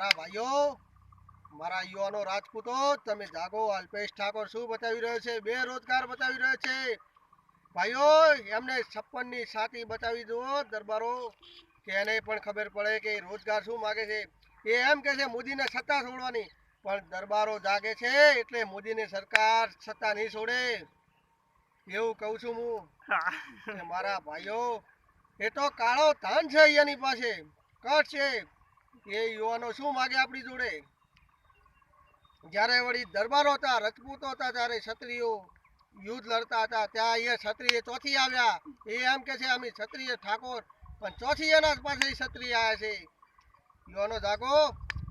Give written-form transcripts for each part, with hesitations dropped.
મારા ભાઈઓ, મારા યુવાનો રાજપૂતો, તમે જાગો. અલ્પેશ ઠાકોર શું બતાવી રહ્યો છે? બેરોજગાર બતાવી રહ્યો છે. ભાઈઓ, એમને 56ની છાતી બતાવી દો દરબારો, કે એને પણ ખબર પડે કે રોજગાર શું માગે છે. એ એમ કે છે મોદીને સત્તા છોડવાની, પણ દરબારો જાગે છે એટલે મોદીની સરકાર સત્તા નહીં છોડે. એવું કહું છું હું કે મારા ભાઈઓ, એ તો કાળો ધન છે એની પાસે, કટ છે. એ યુવાનો શું માગે આપણી જોડે? જ્યારે વળી દરબારો હતા, રજપૂતો હતા, ત્યારે ક્ષત્રિયો યુદ્ધ લડતા હતા, ત્યાં એ ક્ષત્રિય ચોથી આવ્યા. એ એમ કે છે અમે ક્ષત્રિય ઠાકોર, પણ ચોથી એના પાસે ક્ષત્રિય આવ્યા છે. યુવાનો જાગો.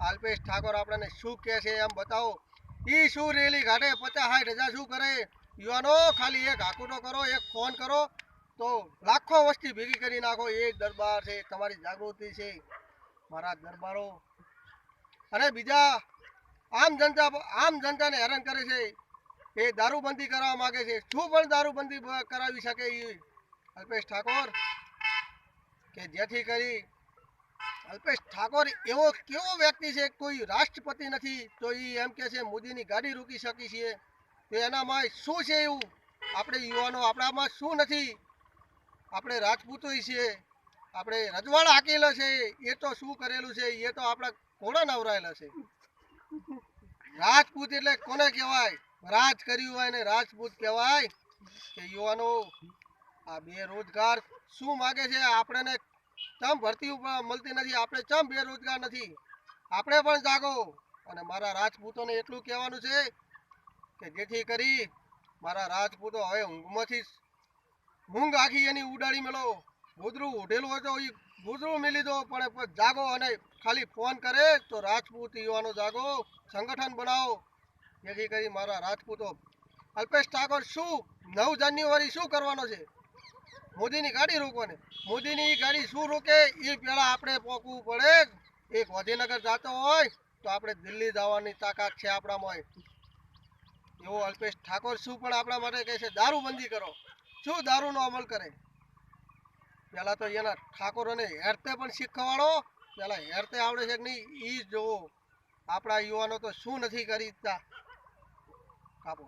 અલ્પેશ ઠાકોર આપણને શું કહે છે એમ બતાવો. ઈ શું રેલી ઘાટે 50-60 હજાર શું કરે? યુવાનો ખાલી એક હાકુટો કરો, એક ફોન કરો તો લાખો વસ્તી ભેગી કરી નાખો. એ દરબાર છે, તમારી જાગૃતિ છે મારા દરબારો. અને બીજા આમ જનતાને હેરાન કરે છે. એ દારૂબંધી કરવા માંગે છે. શું પણ દારૂબંધી કરાવી શકે એ અલ્પેશ ઠાકોર? કે જેથી કરી અલ્પેશ ઠાકોર એવો કેવો વ્યક્તિ છે? કોઈ રાષ્ટ્રપતિ નથી તો એ એમ કે છે મોદીની ગાડી રોકી શકી છીએ. તો એનામાં શું છે એવું? આપણે યુવાનો, આપણામાં શું નથી? આપણે રાજપૂતો છીએ, આપણે રજવાડા હાકેલા છે. એ તો શું કરેલું છે? એ તો આપણા ઘોડા નવરાયેલા છે. રાજપૂત એટલે કોને કહેવાય? રાજ કર્યું હોય ને રાજપૂત કહેવાય. કે યુવાનો, આ બેરોજગાર શું માગે છે? આપણને ચમ ભરતી મળતી નથી, આપણે ચમ બેરોજગાર નથી? આપણે પણ જાગો. અને મારા રાજપૂતોને એટલું કહેવાનું છે કે જેથી કરી મારા રાજપૂતો હવે ઊંઘમાંથી ઊંઘ આખી એની ઉડાડી મેળો. ગોદરું ઉઢેલું હોય તો એ ગોદરું મેલી દો, પણ જાગો. અને ખાલી ફોન કરે તો રાજપૂત યુવાનો જાગો, સંગઠન બનાવો. જેથી કરી મારા રાજપૂતો, અલ્પેશ ઠાકોર શું 9 જાન્યુઆરી શું કરવાનો છે? મોદીની ગાડી રોકવાની. મોદીની ગાડી શું રોકે એ પહેલાં આપણે પહોંચવું પડે. એ ગાંધીનગર જતો હોય તો આપણે દિલ્હી જવાની તાકાત છે આપણામાં. એવો અલ્પેશ ઠાકોર શું પણ આપણા માટે કહે છે દારૂબંધી કરો. શું દારૂનો અમલ કરે? પહેલાં તો એના ઠાકોરોને હેરતે પણ શીખવાડો. પહેલાં હેરતે આવડે છે કે નહીં એ જોવો. આપણા યુવાનો તો શું નથી કરી કાપો.